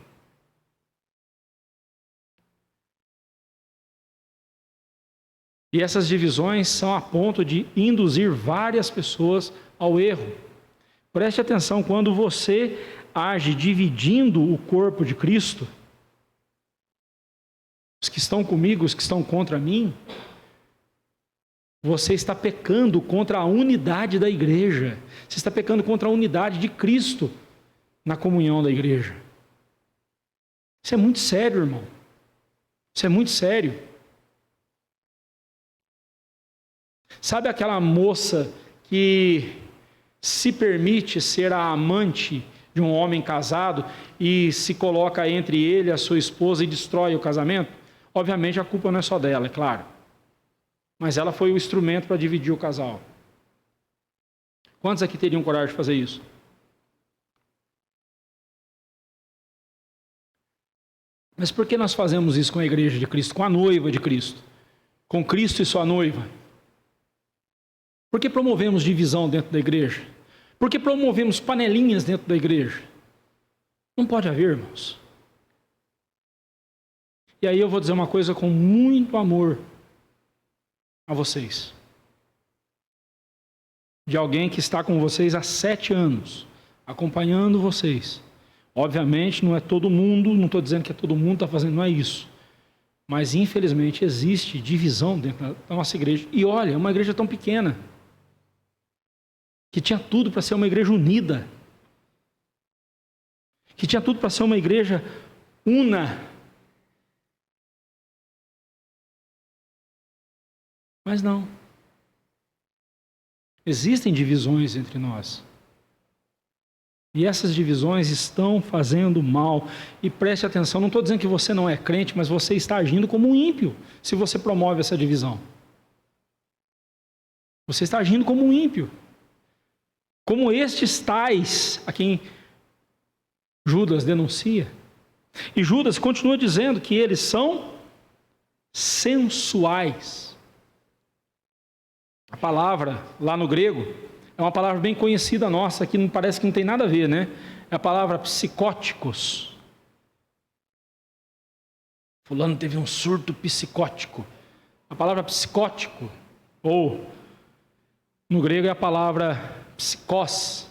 E essas divisões são a ponto de induzir várias pessoas ao erro. Preste atenção, quando você age dividindo o corpo de Cristo, os que estão comigo, os que estão contra mim, você está pecando contra a unidade da igreja. Você está pecando contra a unidade de Cristo na comunhão da igreja. Isso é muito sério, irmão. Isso é muito sério. Sabe aquela moça que se permite ser a amante de um homem casado e se coloca entre ele e a sua esposa e destrói o casamento? Obviamente a culpa não é só dela, é claro. Mas ela foi o instrumento para dividir o casal. Quantos aqui teriam coragem de fazer isso? Mas por que nós fazemos isso com a igreja de Cristo, com a noiva de Cristo? Com Cristo e sua noiva? Por que promovemos divisão dentro da igreja? Por que promovemos panelinhas dentro da igreja? Não pode haver, irmãos. E aí eu vou dizer uma coisa com muito amor a vocês. de alguém que está com vocês há 7 anos, acompanhando vocês. Obviamente não é todo mundo, não estou dizendo que todo mundo está fazendo, não é isso. Mas infelizmente existe divisão dentro da nossa igreja. E olha, é uma igreja tão pequena, que tinha tudo para ser uma igreja unida, que tinha tudo para ser uma igreja una. Mas não. Existem divisões entre nós. E essas divisões estão fazendo mal. E preste atenção, não estou dizendo que você não é crente, mas você está agindo como um ímpio, se você promove essa divisão. Você está agindo como um ímpio. Como estes tais a quem Judas denuncia. E Judas continua dizendo que eles são sensuais. A palavra lá no grego é uma palavra bem conhecida nossa, que parece que não tem nada a ver, né? É a palavra psicóticos. Fulano teve um surto psicótico. A palavra psicótico, ou no grego é a palavra psikos,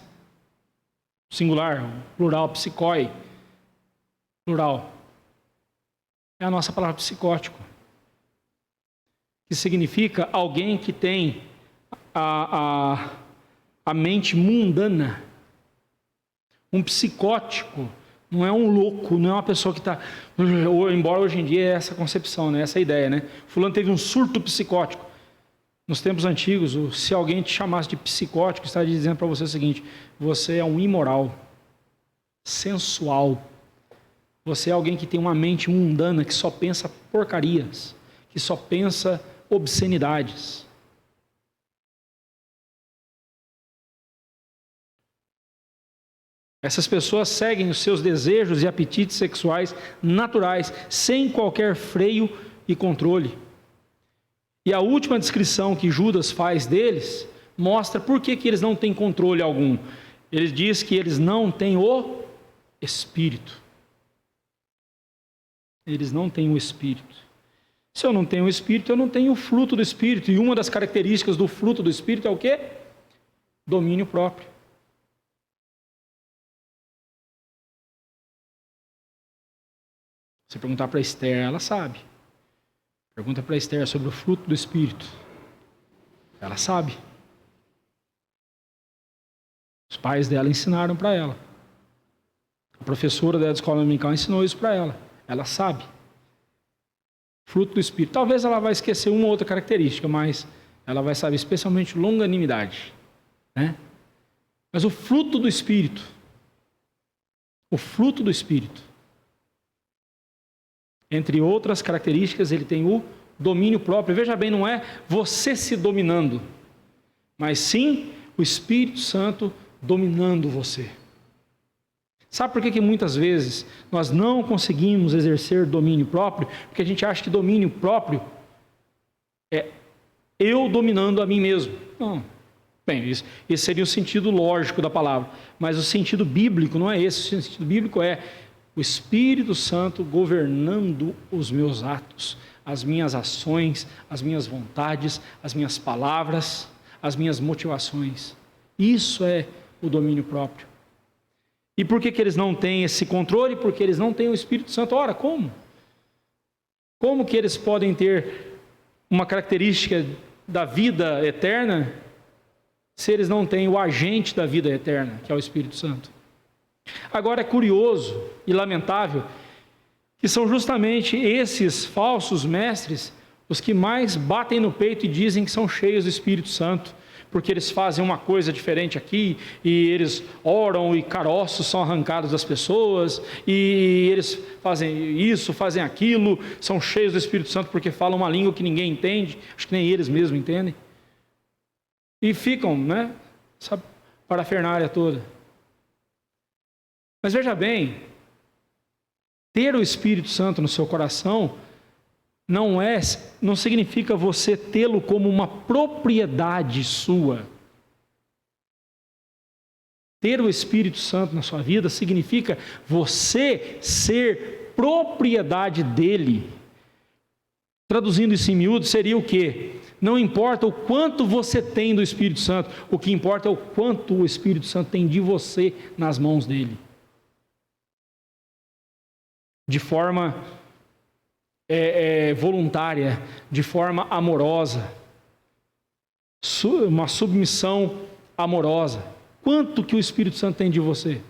singular, plural, psikoi, plural. É a nossa palavra psicótico, que significa alguém que tem a mente mundana. Um psicótico não é um louco, não é uma pessoa que está... Embora hoje em dia é essa concepção, né? Essa ideia, né? Fulano teve um surto psicótico. Nos tempos antigos, se alguém te chamasse de psicótico, estaria dizendo para você o seguinte: você é um imoral, sensual. Você é alguém que tem uma mente mundana, que só pensa porcarias, que só pensa obscenidades. Essas pessoas seguem os seus desejos e apetites sexuais naturais, sem qualquer freio e controle. E a última descrição que Judas faz deles mostra por que eles não têm controle algum. Ele diz que eles não têm o Espírito. Eles não têm o Espírito. Se eu não tenho o Espírito, eu não tenho o fruto do Espírito. E uma das características do fruto do Espírito é o quê? Domínio próprio. Se perguntar para Esther, ela sabe. Pergunta para Esther sobre o fruto do Espírito. Ela sabe. Os pais dela ensinaram para ela. A professora da escola dominical ensinou isso para ela. Ela sabe. Fruto do Espírito. Talvez ela vai esquecer uma ou outra característica, mas ela vai saber especialmente longanimidade, né? Mas o fruto do Espírito. O fruto do Espírito. Entre outras características, ele tem o domínio próprio. Veja bem, não é você se dominando, mas sim o Espírito Santo dominando você. Sabe por que muitas vezes nós não conseguimos exercer domínio próprio? Porque a gente acha que domínio próprio é eu dominando a mim mesmo. Não. Bem, esse seria o sentido lógico da palavra, mas o sentido bíblico não é esse. O sentido bíblico é o Espírito Santo governando os meus atos, as minhas ações, as minhas vontades, as minhas palavras, as minhas motivações. Isso é o domínio próprio. E por que eles não têm esse controle? Porque eles não têm o Espírito Santo. Ora, como? Como que eles podem ter uma característica da vida eterna se eles não têm o agente da vida eterna, que é o Espírito Santo? Agora é curioso e lamentável que são justamente esses falsos mestres os que mais batem no peito e dizem que são cheios do Espírito Santo, porque eles fazem uma coisa diferente aqui, e eles oram e caroços são arrancados das pessoas, e eles fazem isso, fazem aquilo, são cheios do Espírito Santo porque falam uma língua que ninguém entende, acho que nem eles mesmos entendem, e ficam, né, essa parafernália toda. Mas veja bem, ter o Espírito Santo no seu coração não significa você tê-lo como uma propriedade sua. Ter o Espírito Santo na sua vida significa você ser propriedade dele. Traduzindo isso em miúdo, seria o quê? Não importa o quanto você tem do Espírito Santo, o que importa é o quanto o Espírito Santo tem de você nas mãos dele. De forma voluntária, de forma amorosa, uma submissão amorosa. Quanto que o Espírito Santo tem de você?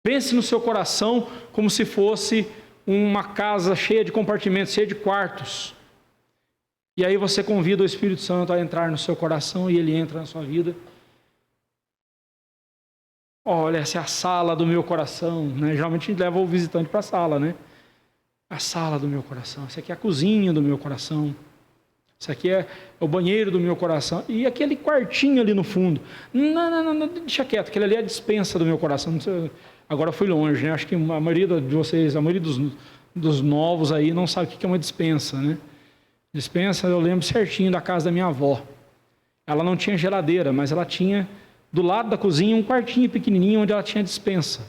Pense no seu coração como se fosse uma casa cheia de compartimentos, cheia de quartos. E aí você convida o Espírito Santo a entrar no seu coração e ele entra na sua vida. Olha, essa é a sala do meu coração, né? Geralmente a gente leva o visitante para a sala, né? A sala do meu coração. Essa aqui é a cozinha do meu coração. Isso aqui é o banheiro do meu coração. E aquele quartinho ali no fundo. Não, deixa quieto. Aquele ali é a despensa do meu coração. Agora eu fui longe, né? Acho que a maioria de vocês, a maioria dos novos aí não sabe o que é uma despensa, né? Despensa, eu lembro certinho da casa da minha avó. Ela não tinha geladeira, mas ela tinha, do lado da cozinha, um quartinho pequenininho onde ela tinha despensa.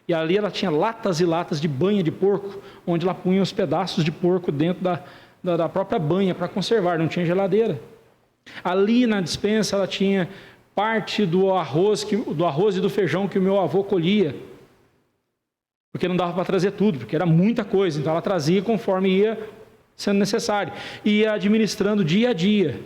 E ali ela tinha latas e latas de banha de porco, onde ela punha os pedaços de porco dentro da própria banha para conservar, não tinha geladeira. Ali na despensa ela tinha parte do arroz e do feijão que o meu avô colhia, porque não dava para trazer tudo, porque era muita coisa, então ela trazia conforme ia sendo necessário, e ia administrando dia a dia.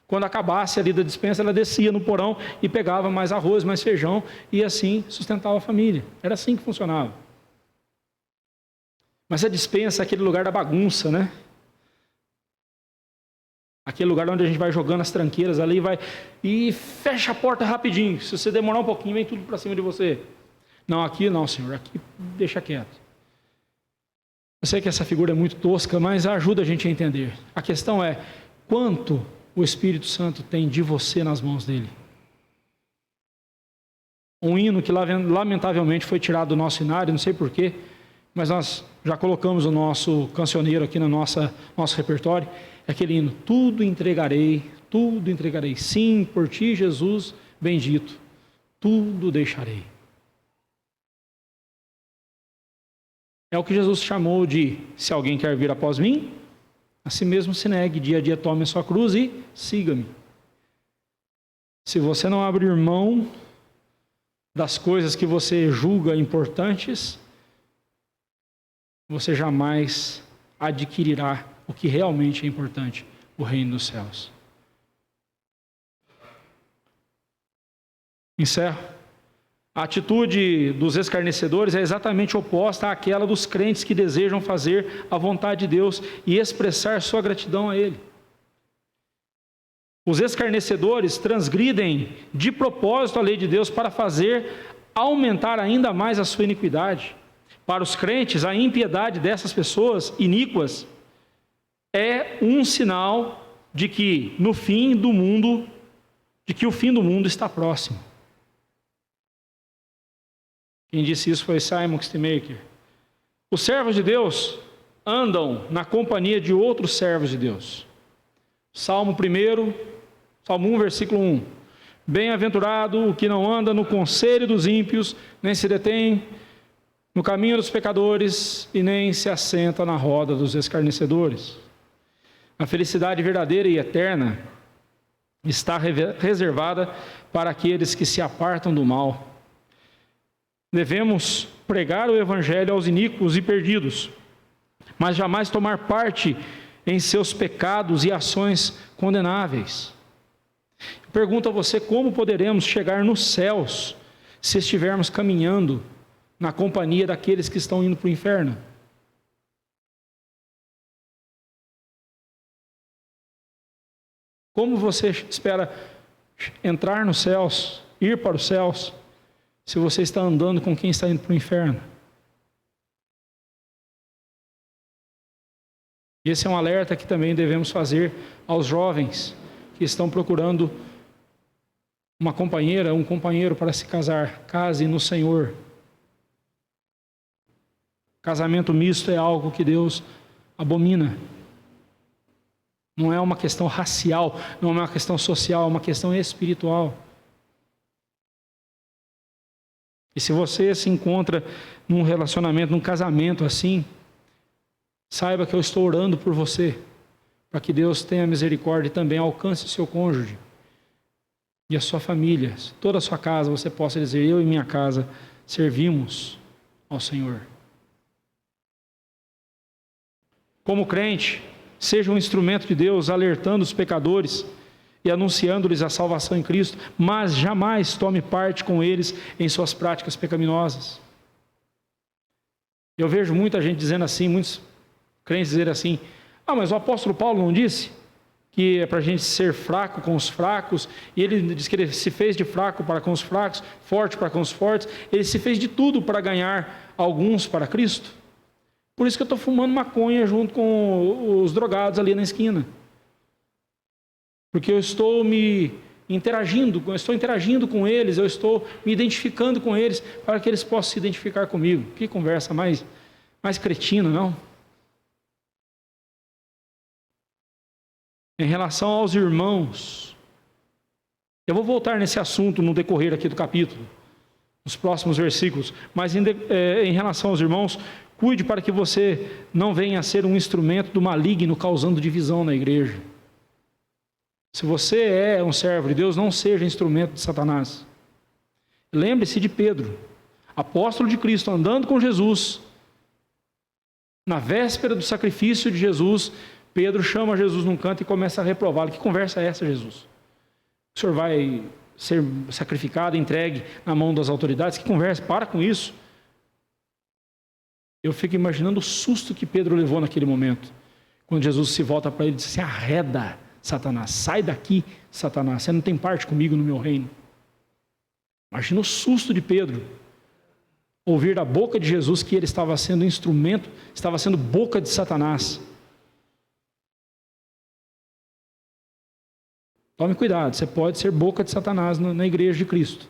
Quando acabasse ali da despensa, ela descia no porão e pegava mais arroz, mais feijão, e assim sustentava a família. Era assim que funcionava. Mas a despensa é aquele lugar da bagunça, né? Aquele lugar onde a gente vai jogando as tranqueiras ali, vai e fecha a porta rapidinho. Se você demorar um pouquinho, vem tudo para cima de você. Não, aqui não, Senhor, aqui deixa quieto. Eu sei que essa figura é muito tosca, mas ajuda a gente a entender. A questão é, quanto o Espírito Santo tem de você nas mãos dele? Um hino que lamentavelmente foi tirado do nosso hinário, não sei porquê, mas nós já colocamos o nosso cancioneiro aqui no nosso repertório, é aquele hino, tudo entregarei, sim, por ti, Jesus, bendito, tudo deixarei. É o que Jesus chamou de, se alguém quer vir após mim, a si mesmo se negue, dia a dia tome a sua cruz e siga-me. Se você não abrir mão das coisas que você julga importantes, você jamais adquirirá o que realmente é importante, o reino dos céus. Encerro. A atitude dos escarnecedores é exatamente oposta àquela dos crentes que desejam fazer a vontade de Deus e expressar sua gratidão a Ele. Os escarnecedores transgridem de propósito a lei de Deus para fazer aumentar ainda mais a sua iniquidade. Para os crentes, a impiedade dessas pessoas iníquas é um sinal de que o fim do mundo está próximo. Quem disse isso foi Simon Kistemaker. Os servos de Deus andam na companhia de outros servos de Deus. Salmo 1, versículo 1. Bem-aventurado o que não anda no conselho dos ímpios, nem se detém no caminho dos pecadores e nem se assenta na roda dos escarnecedores. A felicidade verdadeira e eterna está reservada para aqueles que se apartam do mal. Devemos pregar o evangelho aos iníquos e perdidos, mas jamais tomar parte em seus pecados e ações condenáveis. Eu pergunto a você, como poderemos chegar nos céus se estivermos caminhando na companhia daqueles que estão indo para o inferno? Como você espera entrar nos céus, ir para os céus, se você está andando com quem está indo para o inferno? Esse é um alerta que também devemos fazer aos jovens que estão procurando uma companheira, um companheiro para se casar. Case no Senhor. Casamento misto é algo que Deus abomina. Não é uma questão racial, não é uma questão social, é uma questão espiritual. E se você se encontra num relacionamento, num casamento assim, saiba que eu estou orando por você, para que Deus tenha misericórdia e também alcance o seu cônjuge e a sua família, toda a sua casa, você possa dizer: eu e minha casa servimos ao Senhor. Como crente, seja um instrumento de Deus, alertando os pecadores e anunciando-lhes a salvação em Cristo, mas jamais tome parte com eles em suas práticas pecaminosas. Eu vejo muita gente dizendo assim, muitos crentes dizerem assim: mas o apóstolo Paulo não disse que é para a gente ser fraco com os fracos, e ele diz que ele se fez de fraco para com os fracos, forte para com os fortes, ele se fez de tudo para ganhar alguns para Cristo. Por isso que eu estou fumando maconha junto com os drogados ali na esquina. Porque eu estou interagindo com eles, eu estou me identificando com eles, para que eles possam se identificar comigo. Que conversa mais cretina, não? Em relação aos irmãos, eu vou voltar nesse assunto no decorrer aqui do capítulo, nos próximos versículos, mas em relação aos irmãos, cuide para que você não venha a ser um instrumento do maligno causando divisão na igreja. Se você é um servo de Deus, não seja instrumento de Satanás. Lembre-se de Pedro, apóstolo de Cristo, andando com Jesus. Na véspera do sacrifício de Jesus, Pedro chama Jesus num canto e começa a reprová-lo. Que conversa é essa, Jesus? O senhor vai ser sacrificado, entregue na mão das autoridades? Que conversa? Para com isso. Eu fico imaginando o susto que Pedro levou naquele momento. Quando Jesus se volta para ele e diz assim: arreda, Satanás, sai daqui, Satanás, você não tem parte comigo no meu reino. Imagina o susto de Pedro, ouvir da boca de Jesus que ele estava sendo instrumento, estava sendo boca de Satanás. Tome cuidado, você pode ser boca de Satanás na igreja de Cristo,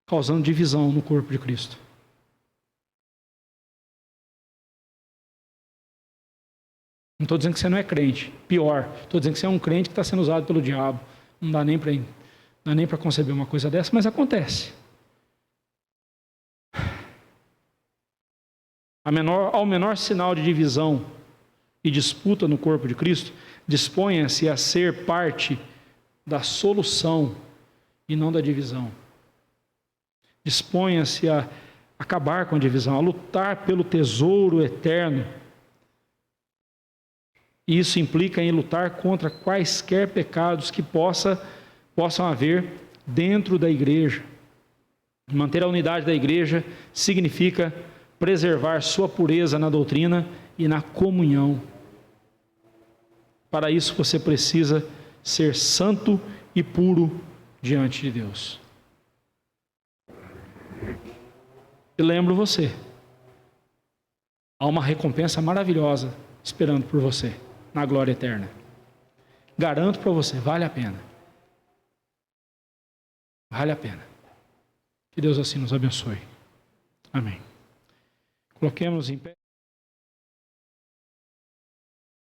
causando divisão no corpo de Cristo. Não estou dizendo que você não é crente, pior, estou dizendo que você é um crente que está sendo usado pelo diabo. Não dá nem para conceber uma coisa dessa, mas acontece. Ao menor sinal de divisão e disputa no corpo de Cristo, disponha-se a ser parte da solução e não da divisão. Disponha-se a acabar com a divisão, a lutar pelo tesouro eterno. E isso implica em lutar contra quaisquer pecados que possam haver dentro da igreja. Manter a unidade da igreja significa preservar sua pureza na doutrina e na comunhão. Para isso você precisa ser santo e puro diante de Deus. E lembro você, há uma recompensa maravilhosa esperando por você na glória eterna. Garanto para você, vale a pena. Vale a pena. Que Deus assim nos abençoe. Amém. Coloquemos em pé.